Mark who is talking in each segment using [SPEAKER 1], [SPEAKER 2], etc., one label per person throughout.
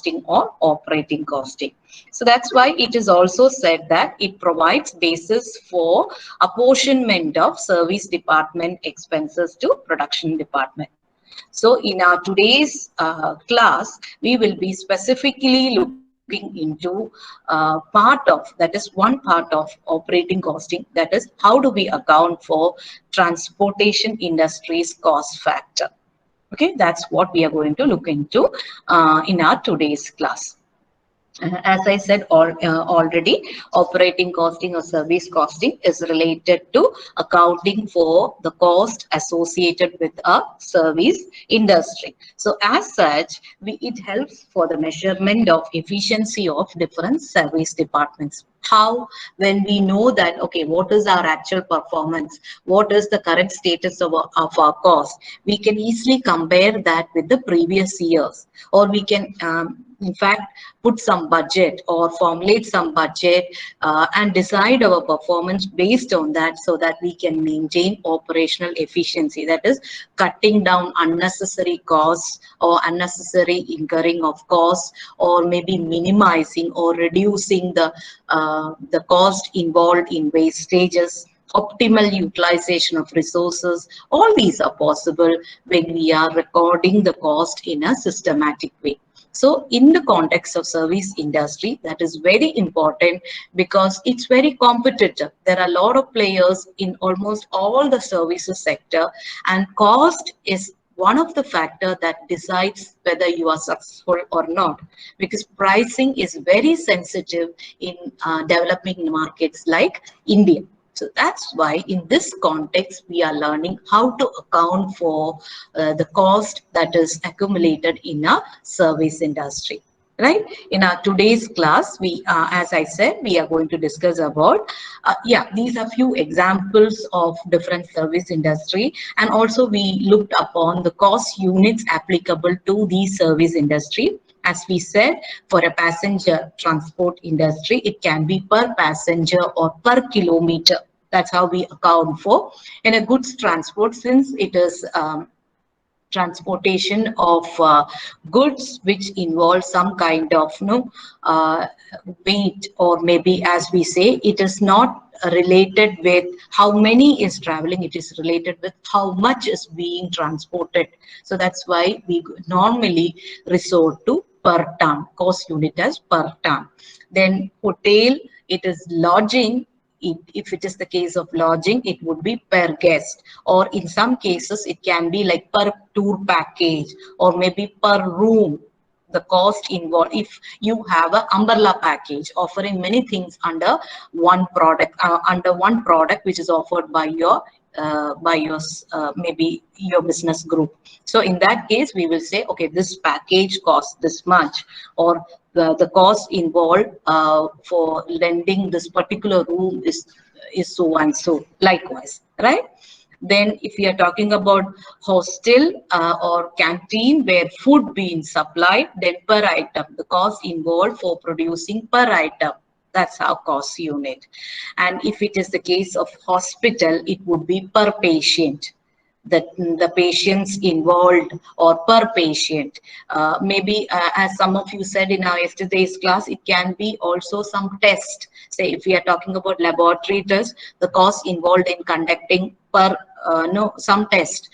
[SPEAKER 1] costing or operating costing. So that's why it is also said that it provides basis for apportionment of service department expenses to production department. So in our today's class, we will be specifically looking into part of, that is one part of operating costing, that is how do we account for transportation industry's cost factor. Okay, that's what we are going to look into in our today's class. As I said already, operating costing or service costing is related to accounting for the cost associated with a service industry. So as such, it helps for the measurement of efficiency of different service departments. How? When we know that, okay, what is our actual performance, what is the current status of our cost, we can easily compare that with the previous years, or we can in fact put some budget or formulate some budget and decide our performance based on that, so that we can maintain operational efficiency, that is cutting down unnecessary costs or unnecessary incurring of costs, or maybe minimizing or reducing the cost involved in wastages, optimal utilization of resources. All these are possible when we are recording the cost in a systematic way. So in the context of service industry, that is very important because it's very competitive. There are a lot of players in almost all the services sector, and cost is one of the factors that decides whether you are successful or not, because pricing is very sensitive in developing markets like India. So that's why in this context, we are learning how to account for the cost that is accumulated in a service industry. Right? In our today's class, we, as I said, we are going to discuss about, these are few examples of different service industry, and also we looked upon the cost units applicable to the service industry. As we said, for a passenger transport industry, it can be per passenger or per kilometer. That's how we account for. In a goods transport, since it is transportation of goods which involve some kind of weight, or maybe, as we say, it is not related with how many is traveling, it is related with how much is being transported. So that's why we normally resort to per ton, cost unit as per ton. Then hotel, it is lodging. If it is the case of lodging, it would be per guest, or in some cases it can be like per tour package, or maybe per room. The cost involved, if you have an umbrella package offering many things under one product, which is offered by your maybe your business group. So in that case, we will say, okay, this package costs this much, or the cost involved for lending this particular room is so and so, likewise, right? Then if we are talking about hostel or canteen where food being supplied, then per item, the cost involved for producing per item. That's our cost unit. And if it is the case of hospital, it would be per patient. The patients involved, or per patient. Maybe as some of you said in our yesterday's class, it can be also some test. Say if we are talking about laboratory tests, the cost involved in conducting per some test,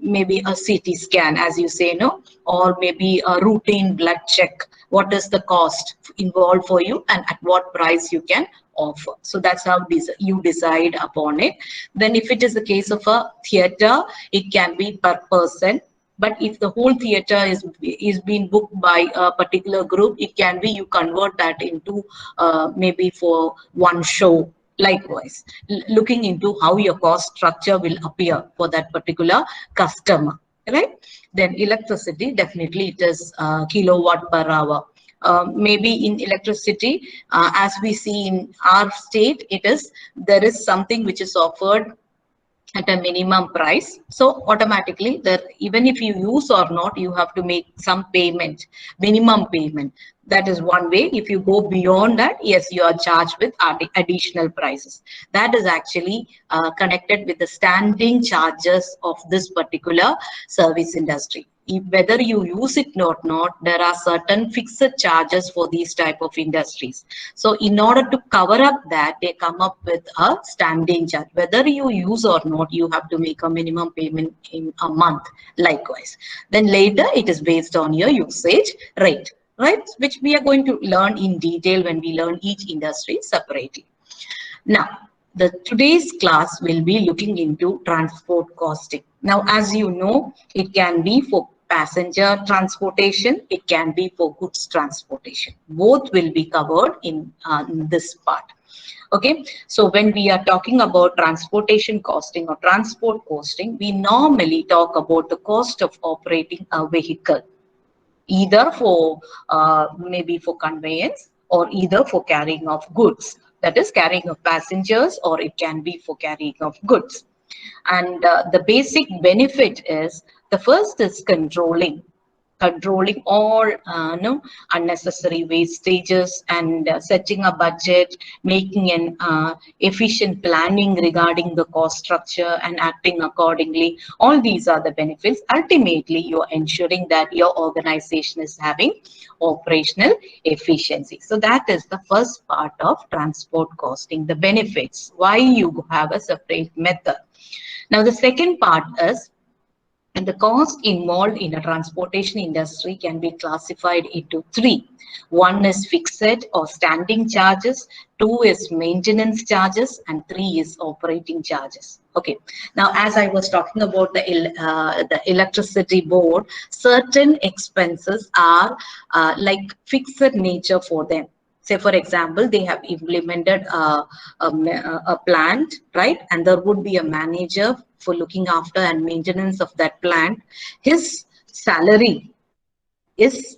[SPEAKER 1] maybe a CT scan, as you say, or maybe a routine blood check. What is the cost involved for you, and at what price you can offer? So that's how you decide upon it. Then if it is the case of a theater, it can be per person. But if the whole theater is being booked by a particular group, it can be you convert that into maybe for one show. Likewise, looking into how your cost structure will appear for that particular customer, right? Then electricity, definitely it is kilowatt per hour. Maybe in electricity, as we see in our state, there is something which is offered at a minimum price. So automatically, even if you use or not, you have to make some payment, minimum payment. That is one way. If you go beyond that, yes, you are charged with additional prices. That is actually connected with the standing charges of this particular service industry. whether you use it or not, there are certain fixed charges for these type of industries. So in order to cover up that, they come up with a standing charge. Whether you use or not, you have to make a minimum payment in a month likewise. Then later it is based on your usage rate, right? Which we are going to learn in detail when we learn each industry separately. Now, today's class will be looking into transport costing. Now, as you know, it can be for passenger transportation, it can be for goods transportation. Both will be covered in this part. Okay, so when we are talking about transportation costing or transport costing, we normally talk about the cost of operating a vehicle, either for maybe for conveyance or either for carrying of goods, that is carrying of passengers, or it can be for carrying of goods. And the basic benefit is, the first is controlling all no unnecessary wastages, and setting a budget, making an efficient planning regarding the cost structure and acting accordingly. All these are the benefits. Ultimately, you're ensuring that your organization is having operational efficiency. So that is the first part of transport costing, the benefits, why you have a separate method. Now the second part is, and the cost involved in a transportation industry can be classified into three. One is fixed or standing charges, two is maintenance charges, and three is operating charges. Okay. Now, as I was talking about the electricity board, certain expenses are like fixed nature for them. Say, for example, they have implemented a plant, right? And there would be a manager for looking after and maintenance of that plant. His salary is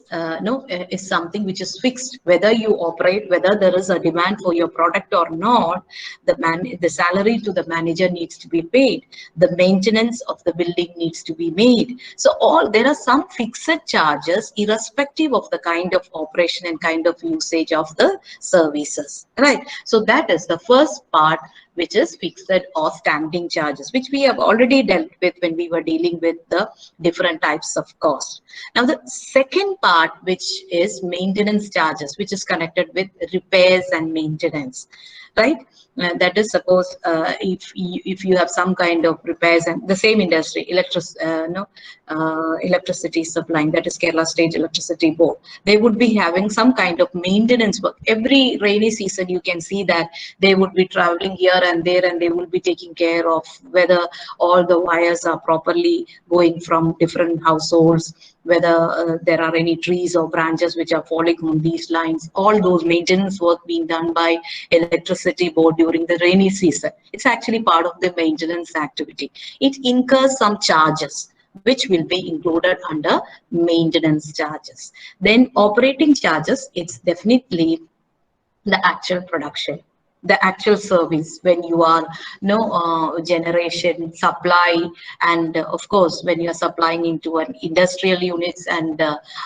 [SPEAKER 1] something which is fixed. Whether you operate, whether there is a demand for your product or not, the salary to the manager needs to be paid. The maintenance of the building needs to be made. So there are some fixed charges irrespective of the kind of operation and kind of usage of the services, right? So that is the first part, which is fixed or standing charges, which we have already dealt with when we were dealing with the different types of cost. Now, the second part, which is maintenance charges, which is connected with repairs and maintenance, right? That is, suppose if you have some kind of repairs, and the same industry, electricity supplying, that is Kerala State Electricity Board, they would be having some kind of maintenance work. Every rainy season, you can see that they would be traveling here and there, and they will be taking care of whether all the wires are properly going from different households, whether there are any trees or branches which are falling on these lines. All those maintenance work being done by electricity board during the rainy season. It's actually part of the maintenance activity. It incurs some charges which will be included under maintenance charges. Then operating charges, it's definitely the actual production, the actual service, when you are generation, supply, and of course when you are supplying into an industrial units and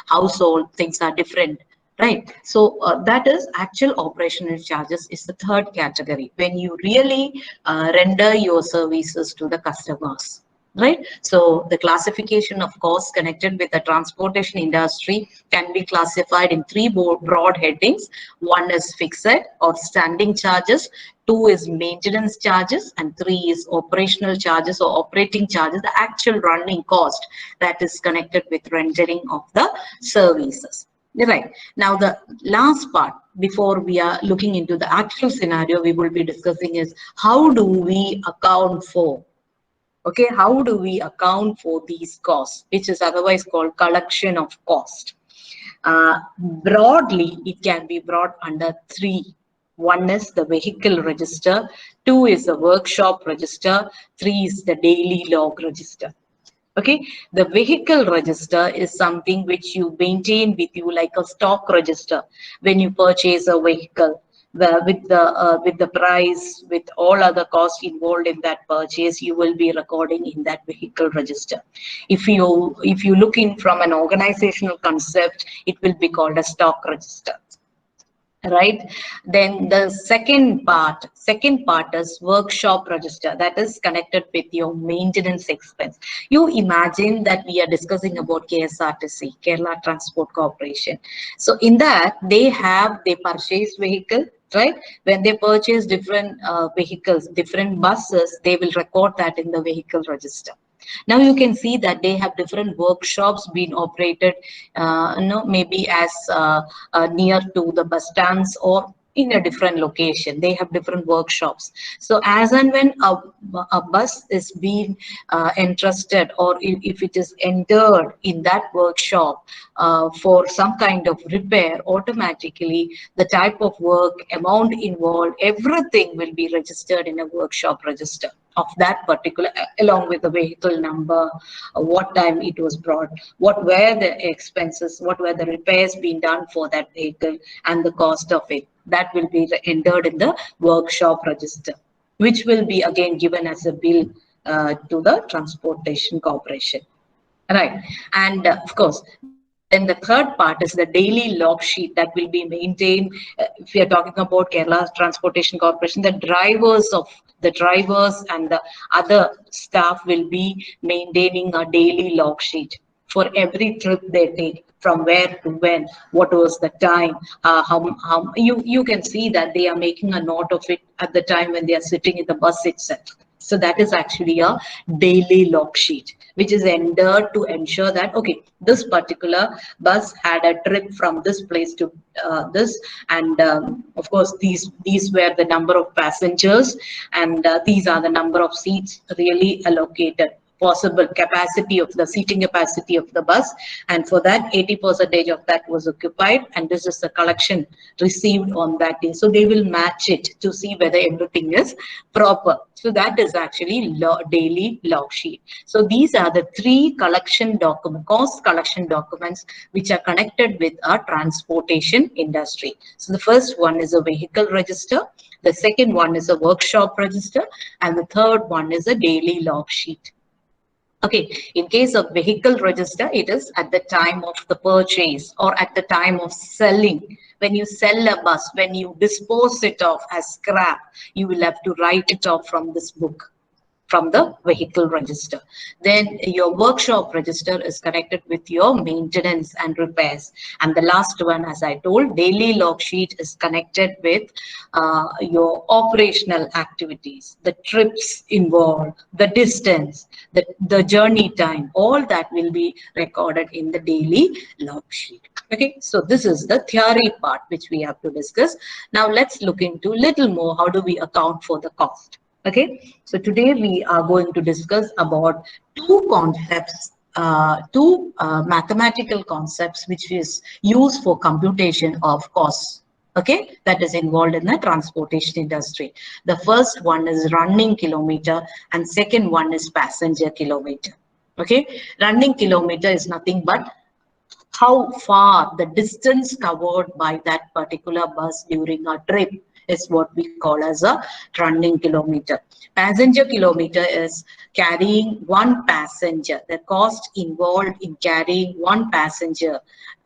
[SPEAKER 1] household, things are different, right? So that is actual operational charges is the third category, when you really render your services to the customers. Right. So the classification of costs connected with the transportation industry can be classified in three broad headings. One is fixed or standing charges, two is maintenance charges, and three is operational charges or operating charges, the actual running cost that is connected with rendering of the services. Right. Now, the last part, before we are looking into the actual scenario we will be discussing, is how do we account for, okay, how do we account for these costs, which is otherwise called collection of cost. Broadly, it can be brought under three. One is the vehicle register, two is the workshop register, three is the daily log register. Okay, the vehicle register is something which you maintain with you like a stock register when you purchase a vehicle. With the price, with all other costs involved in that purchase, you will be recording in that vehicle register. If you look in from an organizational concept, it will be called a stock register. right? Then the second part is workshop register, that is connected with your maintenance expense. You imagine that we are discussing about KSRTC, Kerala Transport Corporation. So in that they purchase vehicle, right? When they purchase different vehicles, different buses, they will record that in the vehicle register. Now you can see that they have different workshops being operated, maybe as near to the bus stands or in a different location. They have different workshops. So as and when a bus is being entrusted, or if it is entered in that workshop for some kind of repair, automatically the type of work, amount involved, everything will be registered in a workshop register of that particular, along with the vehicle number, what time it was brought, what were the expenses, what were the repairs being done for that vehicle, and the cost of it. That will be entered in the workshop register, which will be again given as a bill to the Transportation Corporation. Right. And of course, then the third part is the daily log sheet that will be maintained. If we are talking about Kerala Transportation Corporation, the drivers and the other staff will be maintaining a daily log sheet for every trip they take, from where to when, what was the time, how you can see that they are making a note of it at the time when they are sitting in the bus itself. So that is actually a daily log sheet, which is entered to ensure that, okay, this particular bus had a trip from this place to this, and of course these were the number of passengers, and these are the number of seats really allocated, possible capacity of the seating capacity of the bus, and for that 80% of that was occupied, and this is the collection received on that day. So they will match it to see whether everything is proper. So that is actually daily log sheet. So these are the three cost collection documents which are connected with our transportation industry. So the first one is a vehicle register, the second one is a workshop register, and the third one is a daily log sheet. Okay, in case of vehicle register, it is at the time of the purchase or at the time of selling. When you sell a bus, when you dispose it off as scrap, you will have to write it off from this book, from the vehicle register. Then your workshop register is connected with your maintenance and repairs. And the last one, as I told, daily log sheet is connected with your operational activities, the trips involved, the distance, the journey time, all that will be recorded in the daily log sheet. Okay, so this is the theory part which we have to discuss. Now let's look into little more, how do we account for the cost? Okay, so today we are going to discuss about two concepts, two mathematical concepts which is used for computation of costs. Okay, that is involved in the transportation industry. The first one is running kilometer and second one is passenger kilometer. Okay, running kilometer is nothing but how far the distance covered by that particular bus during a trip is what we call as a running kilometer. Passenger kilometer is carrying one passenger, the cost involved in carrying one passenger.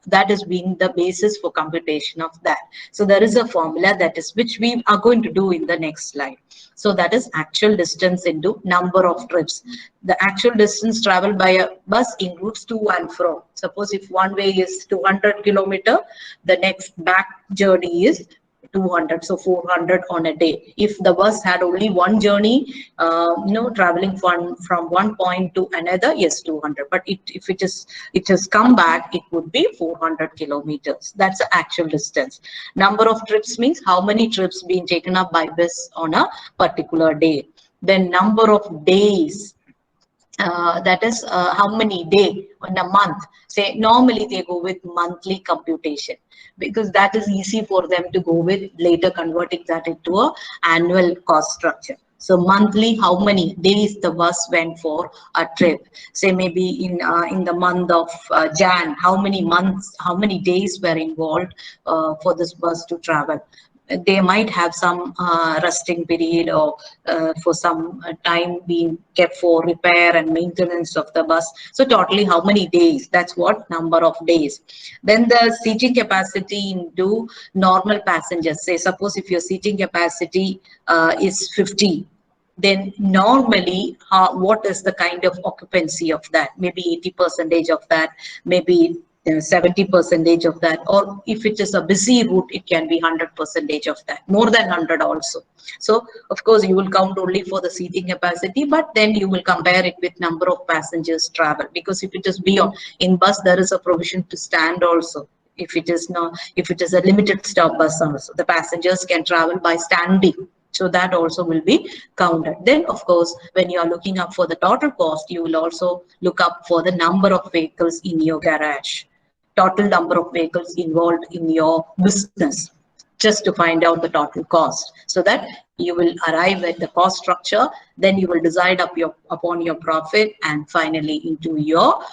[SPEAKER 1] That is being the basis for computation of that. So there is a formula that is, which we are going to do in the next slide. So that is actual distance into number of trips. The actual distance traveled by a bus includes to and fro. Suppose if one way is 200 kilometer, the next back journey is 200, so 400 on a day. If the bus had only one journey, traveling from one point to another, yes, 200. But if it has come back, it would be 400 kilometers. That's the actual distance. Number of trips means how many trips being taken up by bus on a particular day. Then number of days. That is how many days in a month. Say normally they go with monthly computation because that is easy for them to go with, later converting that into a annual cost structure. So monthly, how many days the bus went for a trip? Say maybe in the month of Jan, how many days were involved for this bus to travel? they might have some resting period, or for some time being kept for repair and maintenance of the bus. So totally how many days? That's what number of days. Then the seating capacity into normal passengers. Say suppose if your seating capacity is 50, then normally what is the kind of occupancy of that? Maybe 80% of that, maybe 70% of that, or if it is a busy route, it can be 100% of that, more than 100 also. So of course you will count only for the seating capacity, but then you will compare it with number of passengers travel, because if it is beyond, in bus there is a provision to stand also. If it is not, if it is a limited stop bus also, the passengers can travel by standing, so that also will be counted. Then of course when you are looking up for the total cost, you will also look up for the number of vehicles in your garage, total number of vehicles involved in your business, just to find out the total cost, so that you will arrive at the cost structure. Then you will decide upon your profit, and finally into your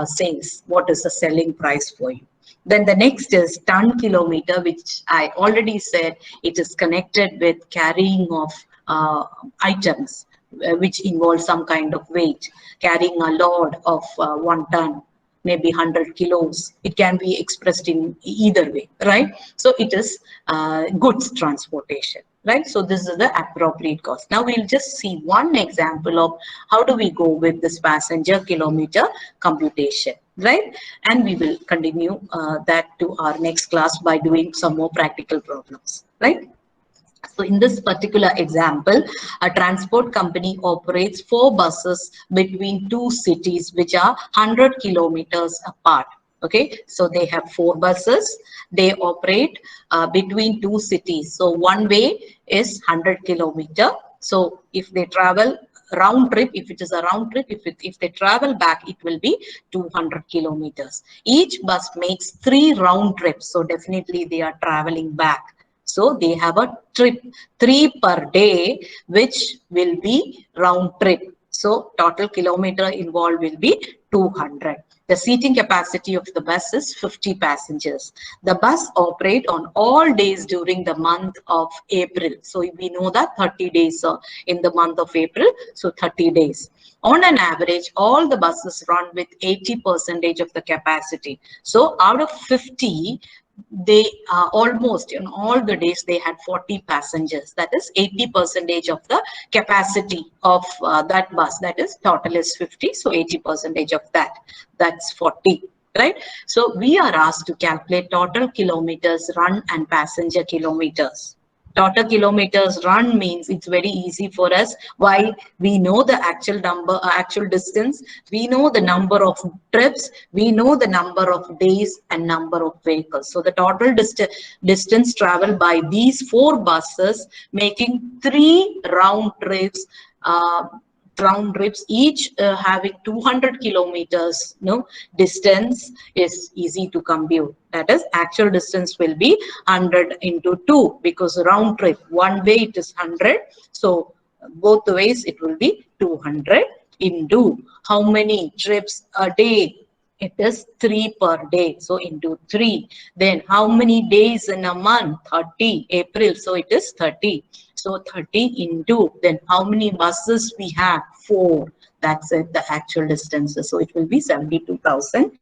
[SPEAKER 1] sales, what is the selling price for you. Then the next is ton kilometer, which I already said, it is connected with carrying of items, which involve some kind of weight, carrying a load of 1 ton, maybe 100 kilos. It can be expressed in either way, right? So it is goods transportation, right? So this is the appropriate cost. Now we'll just see one example of how do we go with this passenger kilometer computation, right? And we will continue that to our next class by doing some more practical problems, right? So in this particular example, a transport company operates 4 buses between 2 cities which are 100 kilometers apart. Okay, so they have 4 buses. They operate between 2 cities. So one way is 100 kilometer. So if they travel round trip, if it is a round trip, if they travel back, it will be 200 kilometers. Each bus makes 3 round trips. So definitely they are traveling back. So they have a trip 3 per day, which will be round trip. So total kilometer involved will be 200. The seating capacity of the bus is 50 passengers. The bus operate on all days during the month of April. So we know that 30 days in the month of April. So 30 days. On an average, all the buses run with 80% of the capacity. So out of 50, they almost in all the days they had 40 passengers. That is 80% of the capacity of that bus. That is total is 50, so 80% of that, that's 40, right? So we are asked to calculate total kilometers run and passenger kilometers. Total kilometers run means it's very easy for us. Why? We know the actual number, actual distance. We know the number of trips. We know the number of days and number of vehicles. So the total distance traveled by these 4 buses, making 3 round trips. Each having 200 kilometers distance is easy to compute. That is, actual distance will be 100 into 2, because round trip one way it is 100, so both the ways it will be 200 into how many trips a day? It is 3 per day, so into 3. Then how many days in a month? 30, April, so it is 30. So 30 into, then how many buses we have? 4. That's it, the actual distances. So it will be 72,000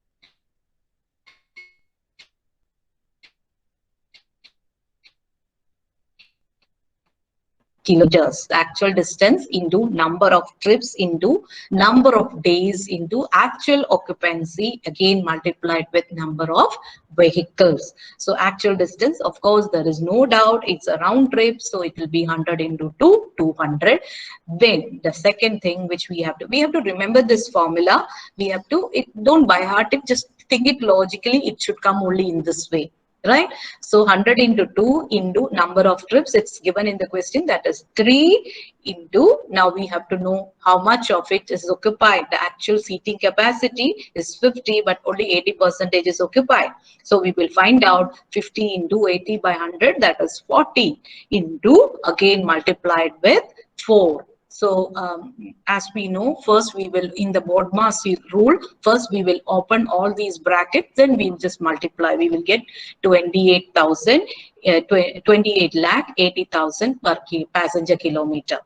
[SPEAKER 1] kilometers. The actual distance into number of trips into number of days into actual occupancy, again multiplied with number of vehicles. So actual distance, of course, there is no doubt it's a round trip, so it will be 100 into 2, 200. Then the second thing which we have to remember this formula. We have to, don't by heart it, just think it logically. It should come only in this way, right? So 100 into 2 into number of trips, it's given in the question, that is 3 into, now we have to know how much of it is occupied. The actual seating capacity is 50, but only 80% is occupied. So we will find out 50 into 80 by 100, that is 40 into, again multiplied with 4. So as we know, first we will, in the BODMAS rule, first we will open all these brackets, then we just multiply. We will get 28,000, 28 lakh 80,000 per passenger kilometer.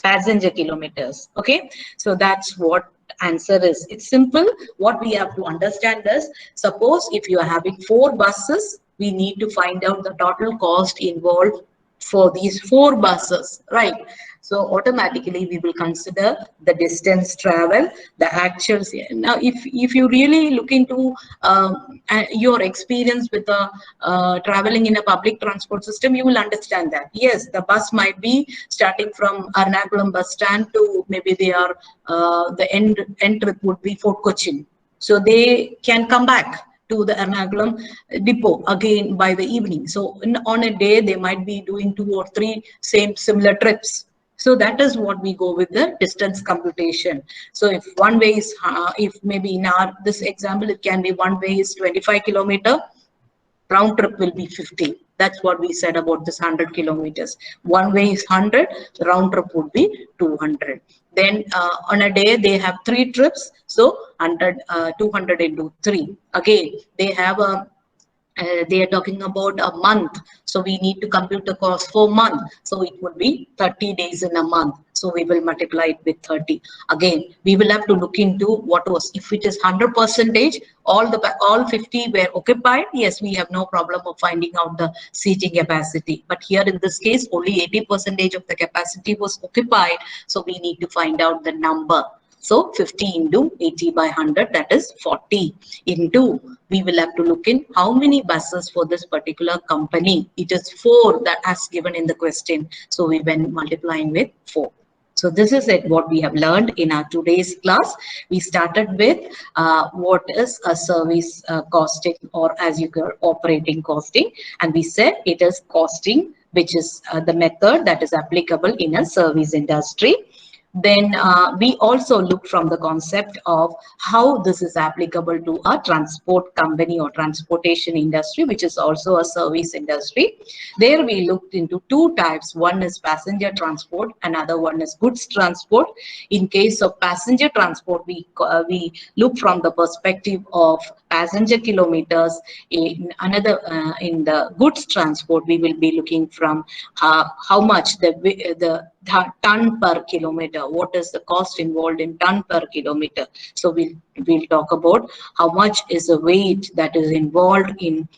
[SPEAKER 1] Passenger kilometers. Okay, so that's what answer is. It's simple. What we have to understand is, suppose if you are having 4 buses, we need to find out the total cost involved for these 4 buses, right? So automatically we will consider the distance travel, the actuals. Now if you really look into your experience with traveling in a public transport system, you will understand that yes, the bus might be starting from Ernakulam bus stand to maybe they are the end trip would be Fort Cochin, so they can come back to the Ernakulam depot again by the evening. So on a day, they might be doing 2 or 3 similar trips. So that is what we go with the distance computation. So if one way is, if maybe in this example, it can be one way is 25 kilometer, round trip will be 50. That's what we said about this 100 kilometers. One way is 100, round trip would be 200. Then on a day they have 3 trips, so 100, 200 into 3. Again, they have a they are talking about a month, so we need to compute the cost for month, so it would be 30 days in a month, so we will multiply it with 30. Again, we will have to look into what was, if it is 100%, all 50 were occupied, yes, we have no problem of finding out the seating capacity, but here in this case only 80% of the capacity was occupied, so we need to find out the number. So 50 into 80 by 100, that is 40. Into, we will have to look in how many buses for this particular company. It is 4 that as given in the question. So we went multiplying with 4. So this is it, what we have learned in our today's class. We started with what is a service costing, or as you call operating costing. And we said it is costing, which is the method that is applicable in a service industry. Then we also look from the concept of how this is applicable to a transport company or transportation industry, which is also a service industry. There we looked into 2 types. One is passenger transport, another one is goods transport. In case of passenger transport, we look from the perspective of passenger kilometers. In another, in the goods transport, we will be looking from how much the ton per kilometer, what is the cost involved in ton per kilometer. So we'll talk about how much is the weight that is involved in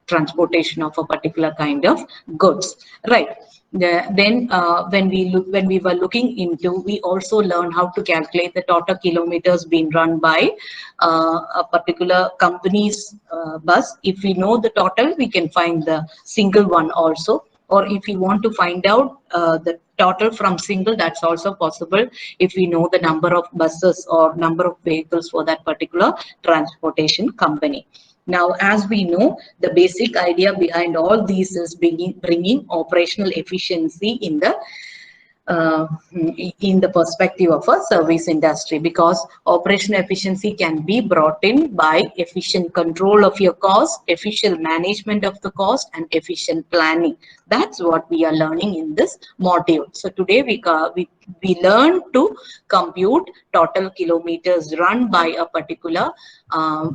[SPEAKER 1] transportation of a particular kind of goods, right? Then when we were looking into, we also learned how to calculate the total kilometers being run by a particular company's bus. If we know the total, we can find the single one also, or if you want to find out the total from single, that's also possible if we know the number of buses or number of vehicles for that particular transportation company. Now, as we know, the basic idea behind all these is bringing operational efficiency in the perspective of a service industry, because operational efficiency can be brought in by efficient control of your cost, efficient management of the cost, and efficient planning. That's what we are learning in this module. So today we learn to compute total kilometers run by a particular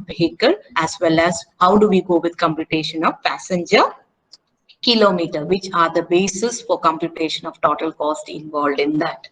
[SPEAKER 1] vehicle, as well as how do we go with computation of passenger kilometer, which are the basis for computation of total cost involved in that.